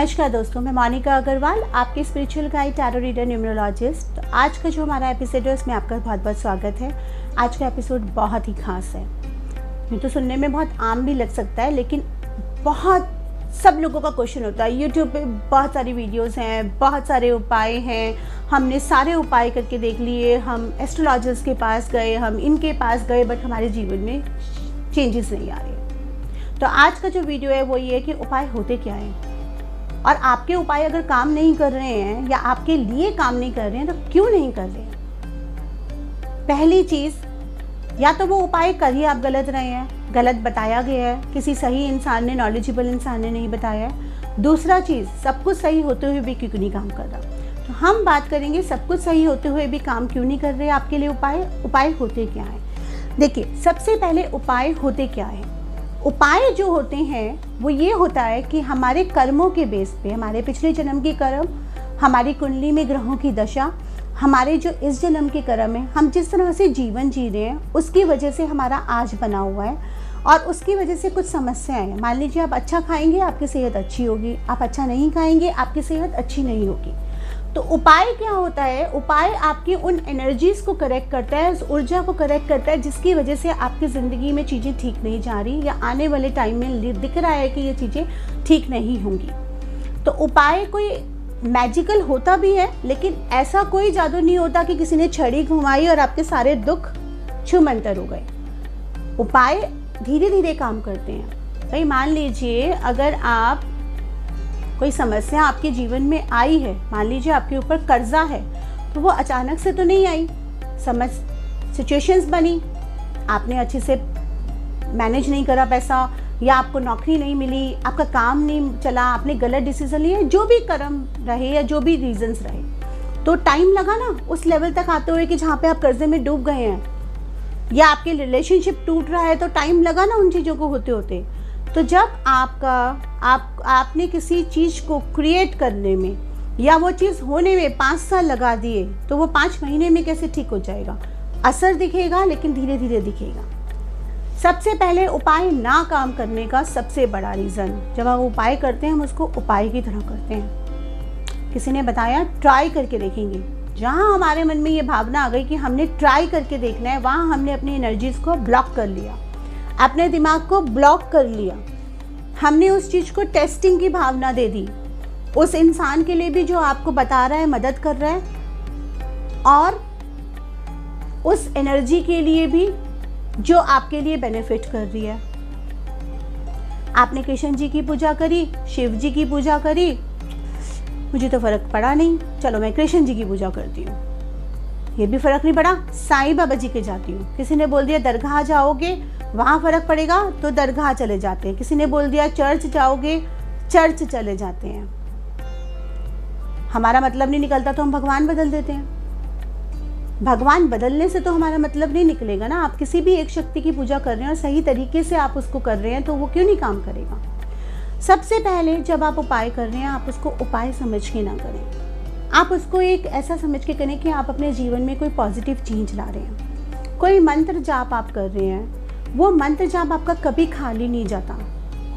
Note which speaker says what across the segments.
Speaker 1: नमस्कार दोस्तों, मैं मोनिका अग्रवाल, आपकी spiritual guide, tarot reader, numerologist. तो आज का जो हमारा एपिसोड है उसमें आपका बहुत बहुत स्वागत है। आज का एपिसोड बहुत ही खास है। ये तो सुनने में बहुत आम भी लग सकता है, लेकिन बहुत सब लोगों का क्वेश्चन होता है। यूट्यूब पे बहुत सारी वीडियोस हैं, बहुत सारे उपाय हैं, हमने सारे उपाय करके देख लिए, हम एस्ट्रोलॉजर्स के पास गए, हम इनके पास गए, बट हमारे जीवन में चेंजेस नहीं आ रहे। तो आज का जो वीडियो है वो ये है कि उपाय होते क्या हैं, और आपके उपाय अगर काम नहीं कर रहे हैं या आपके लिए काम नहीं कर रहे हैं तो क्यों नहीं कर रहे हैं। पहली चीज़, या तो वो उपाय कर ही आप गलत रहे हैं, गलत बताया गया है, किसी सही इंसान ने, नॉलेजेबल इंसान ने नहीं बताया है। दूसरा चीज़, सब कुछ सही होते हुए भी क्यों नहीं काम कर रहा। तो हम बात करेंगे सब कुछ सही होते हुए भी काम क्यों नहीं कर रहे आपके लिए उपाय होते क्या हैं। देखिए, सबसे पहले उपाय होते क्या है। उपाय जो होते हैं वो ये होता है कि हमारे कर्मों के बेस पे, हमारे पिछले जन्म के कर्म, हमारी कुंडली में ग्रहों की दशा, हमारे जो इस जन्म के कर्म है, हम जिस तरह से जीवन जी रहे हैं उसकी वजह से हमारा आज बना हुआ है, और उसकी वजह से कुछ समस्याएं हैं। मान लीजिए आप अच्छा खाएंगे, आपकी सेहत अच्छी होगी, आप अच्छा नहीं खाएंगे, आपकी सेहत अच्छी नहीं होगी। तो उपाय क्या होता है? उपाय आपकी उन एनर्जीज़ को करेक्ट करता है, उस ऊर्जा को करेक्ट करता है जिसकी वजह से आपकी ज़िंदगी में चीज़ें ठीक नहीं जा रही, या आने वाले टाइम में दिख रहा है कि ये चीज़ें ठीक नहीं होंगी। तो उपाय कोई मैजिकल होता भी है, लेकिन ऐसा कोई जादू नहीं होता कि किसी ने छड़ी घुमाई और आपके सारे दुख छूमंतर हो गए। उपाय धीरे धीरे काम करते हैं। भाई मान लीजिए अगर आप कोई समस्या आपके जीवन में आई है, मान लीजिए आपके ऊपर कर्जा है, तो वो अचानक से तो नहीं आई, सिचुएशंस बनी, आपने अच्छे से मैनेज नहीं करा पैसा, या आपको नौकरी नहीं मिली, आपका काम नहीं चला, आपने गलत डिसीजन लिए, जो भी कर्म रहे या जो भी रीजंस रहे, तो टाइम लगा ना उस लेवल तक आते हुए कि जहाँ पे आप कर्जे में डूब गए हैं, या आपके रिलेशनशिप टूट रहा है, तो टाइम लगा ना उन चीज़ों को होते होते। तो जब आपने किसी चीज़ को क्रिएट करने में या वो चीज़ होने में 5 साल लगा दिए, तो वो 5 महीने में कैसे ठीक हो जाएगा। असर दिखेगा, लेकिन धीरे धीरे दिखेगा। सबसे पहले उपाय ना काम करने का सबसे बड़ा रीज़न, जब हम उपाय करते हैं हम उसको उपाय की तरह करते हैं। किसी ने बताया ट्राई करके देखेंगे, जहाँ हमारे मन में ये भावना आ गई कि हमने ट्राई करके देखना है, वहाँ हमने अपनी एनर्जीज़ को ब्लॉक कर लिया, अपने दिमाग को ब्लॉक कर लिया। हमने उस चीज़ को टेस्टिंग की भावना दे दी उस इंसान के लिए भी जो आपको बता रहा है, मदद कर रहा है, और उस एनर्जी के लिए भी जो आपके लिए बेनिफिट कर रही है। आपने कृष्ण जी की पूजा करी, शिव जी की पूजा करी, मुझे तो फ़र्क पड़ा नहीं, चलो मैं कृष्ण जी की पूजा करती हूँ, ये भी फ़र्क नहीं पड़ा, साईं बाबा जी के जाती हूँ। किसी ने बोल दिया दरगाह जाओगे वहाँ फ़र्क पड़ेगा, तो दरगाह चले जाते हैं। किसी ने बोल दिया चर्च जाओगे, चर्च चले जाते हैं। हमारा मतलब नहीं निकलता तो हम भगवान बदल देते हैं। भगवान बदलने से तो हमारा मतलब नहीं निकलेगा ना। आप किसी भी एक शक्ति की पूजा कर रहे हैं और सही तरीके से आप उसको कर रहे हैं, तो वो क्यों नहीं काम करेगा। सबसे पहले जब आप उपाय कर रहे हैं, आप उसको उपाय समझ के ना करें, आप उसको एक ऐसा समझ के करें कि आप अपने जीवन में कोई पॉजिटिव चेंज ला रहे हैं। कोई मंत्र जाप आप कर रहे हैं, वो मंत्र जाप आपका कभी खाली नहीं जाता।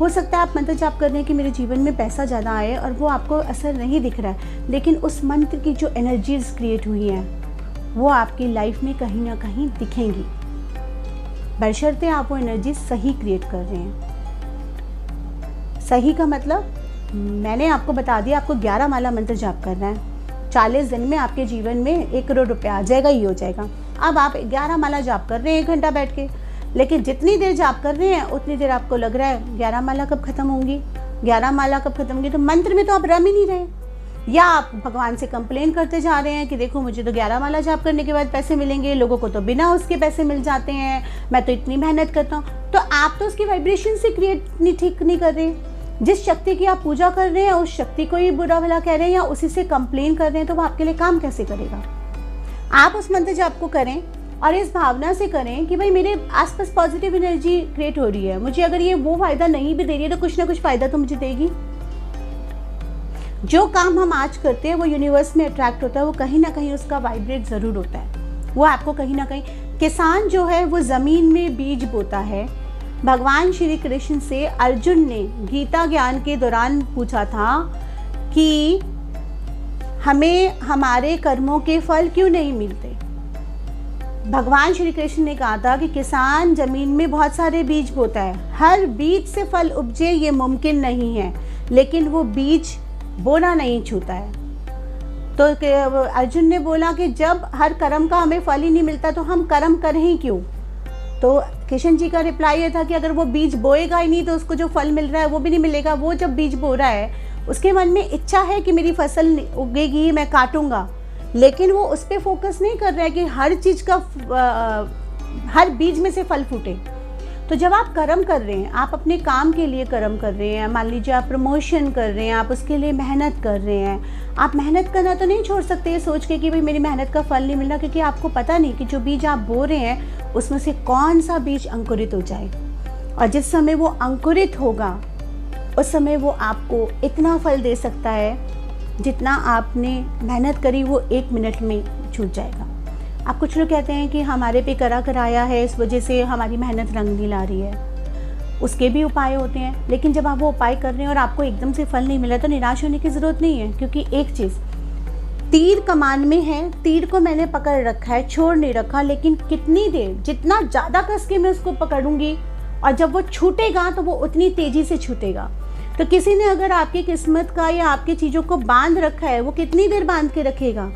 Speaker 1: हो सकता है आप मंत्र जाप कर रहे हैं कि मेरे जीवन में पैसा ज़्यादा आए, और वो आपको असर नहीं दिख रहा है, लेकिन उस मंत्र की जो एनर्जीज क्रिएट हुई हैं वो आपकी लाइफ में कहीं ना कहीं दिखेंगी, बशर्ते आप वो एनर्जी सही क्रिएट कर रहे हैं। सही का मतलब मैंने आपको बता दिया, आपको 11 माला मंत्र जाप करना है, 40 दिन में आपके जीवन में 1 करोड़ रुपया आ जाएगा, ही हो जाएगा। अब आप 11 माला जाप कर रहे हैं 1 घंटा बैठ के, लेकिन जितनी देर जाप कर रहे हैं उतनी देर आपको लग रहा है 11 माला कब खत्म होंगी, 11 माला कब खत्म होंगी। तो मंत्र में तो आप रम ही नहीं रहे, या आप भगवान से कंप्लेन करते जा रहे हैं कि देखो मुझे तो 11 माला जाप करने के बाद पैसे मिलेंगे, लोगों को तो बिना उसके पैसे मिल जाते हैं, मैं तो इतनी मेहनत करता हूँ। तो आप तो उसकी वाइब्रेशन से ठीक नहीं कर रहे। जिस शक्ति की आप पूजा कर रहे हैं उस शक्ति को ही बुरा भला कह रहे हैं, या उसी से कंप्लेन कर रहे हैं, तो वो आपके लिए काम कैसे करेगा। आप उस मंत्र जाप को करें और इस भावना से करें कि भाई मेरे आसपास पॉजिटिव एनर्जी क्रिएट हो रही है, मुझे अगर ये वो फायदा नहीं भी दे रही है तो कुछ ना कुछ फायदा तो मुझे देगी। जो काम हम आज करते हैं वो यूनिवर्स में अट्रैक्ट होता है, वो कहीं ना कहीं उसका वाइब्रेट ज़रूर होता है। वो आपको कहीं ना कहीं, किसान जो है वो ज़मीन में बीज बोता है, भगवान श्री कृष्ण से अर्जुन ने गीता ज्ञान के दौरान पूछा था कि हमें हमारे कर्मों के फल क्यों नहीं मिलते। भगवान श्री कृष्ण ने कहा था कि किसान जमीन में बहुत सारे बीज बोता है, हर बीज से फल उपजे ये मुमकिन नहीं है, लेकिन वो बीज बोना नहीं छूता है। तो अर्जुन ने बोला कि जब हर कर्म का हमें फल ही नहीं मिलता तो हम कर्म करें ही क्यों। तो कृष्ण जी का रिप्लाई ये था कि अगर वो बीज बोएगा ही नहीं तो उसको जो फल मिल रहा है वो भी नहीं मिलेगा। वो जब बीज बो रहा है उसके मन में इच्छा है कि मेरी फसल उगेगी, मैं काटूंगा, लेकिन वो उस पर फोकस नहीं कर रहा है कि हर चीज़ का हर बीज में से फल फूटे। तो जब आप कर्म कर रहे हैं, आप अपने काम के लिए कर्म कर रहे हैं, मान लीजिए आप प्रमोशन कर रहे हैं, आप उसके लिए मेहनत कर रहे हैं, आप मेहनत करना तो नहीं छोड़ सकते ये सोच के कि भाई मेरी मेहनत का फल नहीं मिल रहा, क्योंकि आपको पता नहीं कि जो बीज आप बो रहे हैं उसमें से कौन सा बीज अंकुरित हो जाए, और जिस समय वो अंकुरित होगा उस समय वो आपको इतना फल दे सकता है जितना आपने मेहनत करी वो 1 मिनट में छूट जाएगा। आप कुछ लोग कहते हैं कि हमारे पे करा कराया है, इस वजह से हमारी मेहनत रंग नहीं ला रही है। उसके भी उपाय होते हैं, लेकिन जब आप वो उपाय कर रहे हैं और आपको एकदम से फल नहीं मिला तो निराश होने की ज़रूरत नहीं है, क्योंकि एक चीज़, तीर कमान में है, तीर को मैंने पकड़ रखा है, छोड़ नहीं रखा, लेकिन कितनी देर, जितना ज़्यादा कस के मैं उसको पकड़ूंगी और जब वो छूटेगा तो वो उतनी तेज़ी से छूटेगा। तो किसी ने अगर आपकी किस्मत का या आपकी चीज़ों को बांध रखा है, वो कितनी देर बांध के रखेगा।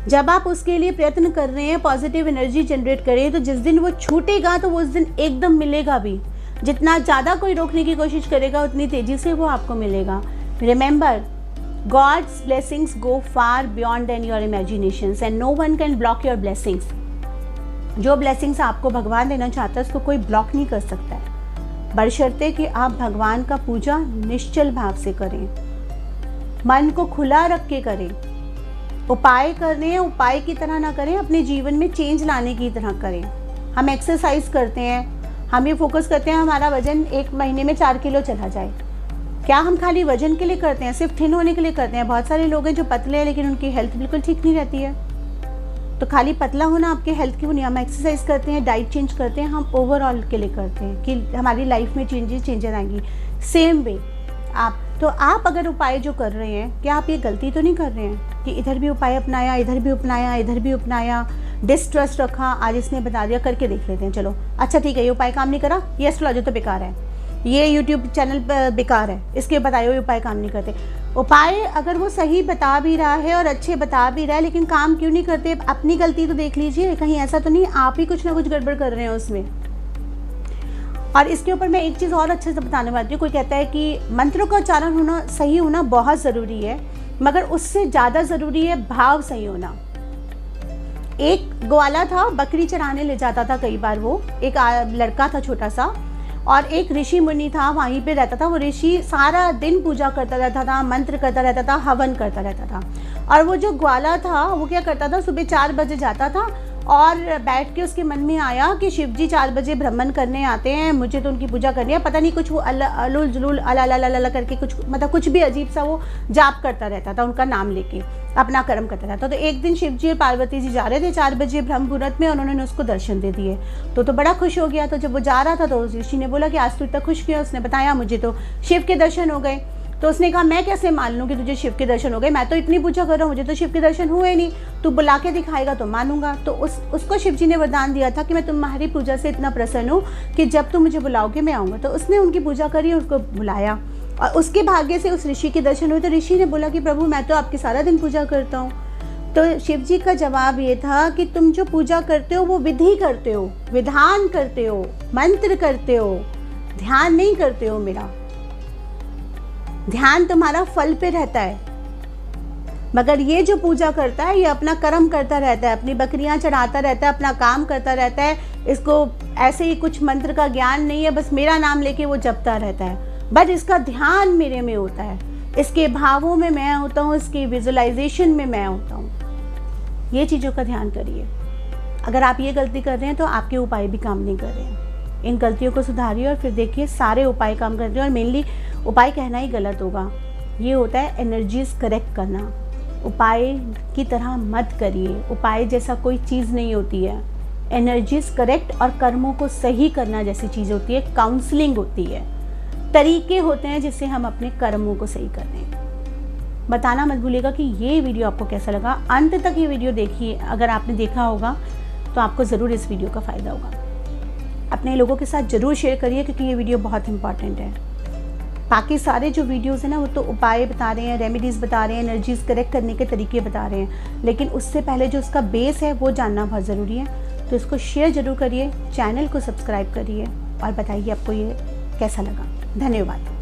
Speaker 1: जब आप उसके लिए प्रयत्न कर रहे हैं, पॉजिटिव एनर्जी जनरेट करें, तो जिस दिन वो छूटेगा तो वो उस दिन एकदम मिलेगा भी। जितना ज़्यादा कोई रोकने की कोशिश करेगा उतनी तेज़ी से वो आपको मिलेगा। Remember, God's blessings go far beyond then your imaginations and no one can block your blessings. जो ब्लेसिंग्स आपको भगवान देना चाहता है उसको कोई ब्लॉक नहीं कर सकता है, बशर्ते कि आप भगवान का पूजा निश्चल भाव से करें, मन को खुला रख के करें। उपाय करने हैं, उपाय की तरह ना करें, अपने जीवन में चेंज लाने की तरह करें। हम एक्सरसाइज करते हैं, हम ये फोकस करते हैं हमारा वजन 1 महीने में 4 किलो चला जाए। क्या हम खाली वजन के लिए करते हैं? सिर्फ थिन होने के लिए करते हैं। बहुत सारे लोग हैं जो पतले हैं लेकिन उनकी हेल्थ बिल्कुल ठीक नहीं रहती है। तो खाली पतला होना आपके हेल्थ की नहीं। हम एक्सरसाइज करते हैं, डाइट चेंज करते हैं, हम ओवरऑल के लिए करते हैं कि हमारी लाइफ में चेंजेस आएंगी। सेम वे आप अगर उपाय जो कर रहे हैं, क्या आप ये गलती तो नहीं कर रहे हैं कि इधर भी उपाय अपनाया, इधर भी अपनाया, इधर भी अपनाया, डिस्ट्रस्ट रखा, आज इसने बता दिया, करके देख लेते हैं, चलो अच्छा ठीक है, ये उपाय काम नहीं करा, ये एस्ट्रोलॉजी तो बेकार है, ये यूट्यूब चैनल बेकार है, इसके बताए हुए उपाय काम नहीं करते। उपाय अगर वो सही बता भी रहा है और अच्छे बता भी रहा है, लेकिन काम क्यों नहीं करते? अपनी गलती तो देख लीजिए, कहीं ऐसा तो नहीं आप ही कुछ ना कुछ गड़बड़ कर रहे हैं उसमें। और इसके ऊपर मैं एक चीज़ और अच्छे से बताने वाली हूँ। कोई कहता है कि मंत्रों का उच्चारण होना, सही होना बहुत ज़रूरी है, मगर उससे ज़्यादा ज़रूरी है भाव सही होना। एक ग्वाला था, बकरी चराने ले जाता था कई बार, वो एक लड़का था छोटा सा, और एक ऋषि मुनि था वहीं पे रहता था। वो ऋषि सारा दिन पूजा करता रहता था, मंत्र करता रहता था, हवन करता रहता था। और वो जो ग्वाला था वो क्या करता था, सुबह 4 बजे जाता था और बैठ के उसके मन में आया कि शिव जी 4 बजे भ्रमण करने आते हैं, मुझे तो उनकी पूजा करनी है। पता नहीं कुछ वो अलुल जुलूल अला करके कुछ, मतलब कुछ भी अजीब सा वो जाप करता रहता था, उनका नाम लेके अपना कर्म करता रहता। तो एक दिन शिव जी और पार्वती जी जा रहे थे 4 बजे ब्रह्म मुहूर्त में, और उन्होंने उसको दर्शन दे दिए। तो बड़ा खुश हो गया। तो जब वो जा रहा था तो ऋषि ने बोला कि आज तू इतना खुश क्यों? उसने बताया मुझे तो शिव के दर्शन हो गए। तो उसने कहा मैं कैसे मान लूँ कि तुझे शिव के दर्शन हो गए, मैं तो इतनी पूजा कर रहा हूँ, मुझे तो शिव के दर्शन हुए नहीं, तू बुला के दिखाएगा तो मानूंगा। तो उसको शिव जी ने वरदान दिया था कि मैं तुम्हारी पूजा से इतना प्रसन्न हूँ कि जब तुम मुझे बुलाओगे मैं आऊँगा। तो उसने उनकी पूजा करी, उसको बुलाया, और उसके भाग्य से उस ऋषि के दर्शन हुए। तो ऋषि ने बोला कि प्रभु मैं तो आपकी सारा दिन पूजा करता हूँ। तो शिव जी का जवाब ये था कि तुम जो पूजा करते हो वो विधि करते हो, विधान करते हो, मंत्र करते हो, ध्यान नहीं करते हो। मेरा ध्यान तुम्हारा फल पे रहता है, मगर ये जो पूजा करता है ये अपना कर्म करता रहता है, अपनी बकरियां चढ़ाता रहता है, अपना काम करता रहता है। इसको ऐसे ही कुछ मंत्र का ज्ञान नहीं है, बस मेरा नाम लेके वो जपता रहता है, बट इसका ध्यान मेरे में होता है, इसके भावों में मैं होता हूँ, इसकी विजुअलाइजेशन में मैं होता हूँ। ये चीज़ों का ध्यान करिए। अगर आप ये गलती कर रहे हैं तो आपके उपाय भी काम नहीं कर रहे हैं। इन गलतियों को सुधारिए और फिर देखिए सारे उपाय काम कर रहे हैं। और मेनली उपाय कहना ही गलत होगा, ये होता है एनर्जीज करेक्ट करना। उपाय की तरह मत करिए, उपाय जैसा कोई चीज़ नहीं होती है। एनर्जीज करेक्ट और कर्मों को सही करना जैसी चीज़ होती है, काउंसलिंग होती है, तरीके होते हैं जिससे हम अपने कर्मों को सही कर रहे हैं। बताना मत भूलिएगा कि ये वीडियो आपको कैसा लगा। अंत तक ये वीडियो देखिए, अगर आपने देखा होगा तो आपको ज़रूर इस वीडियो का फ़ायदा होगा। अपने लोगों के साथ ज़रूर शेयर करिए क्योंकि ये वीडियो बहुत इंपॉर्टेंट है। बाकी सारे जो वीडियोज़ हैं ना वो तो उपाय बता रहे हैं, रेमेडीज़ बता रहे हैं, एनर्जीज़ करेक्ट करने के तरीके बता रहे हैं, लेकिन उससे पहले जो उसका बेस है वो जानना बहुत ज़रूरी है। तो इसको शेयर ज़रूर करिए, चैनल को सब्सक्राइब करिए और बताइए आपको ये कैसा लगा। धन्यवाद।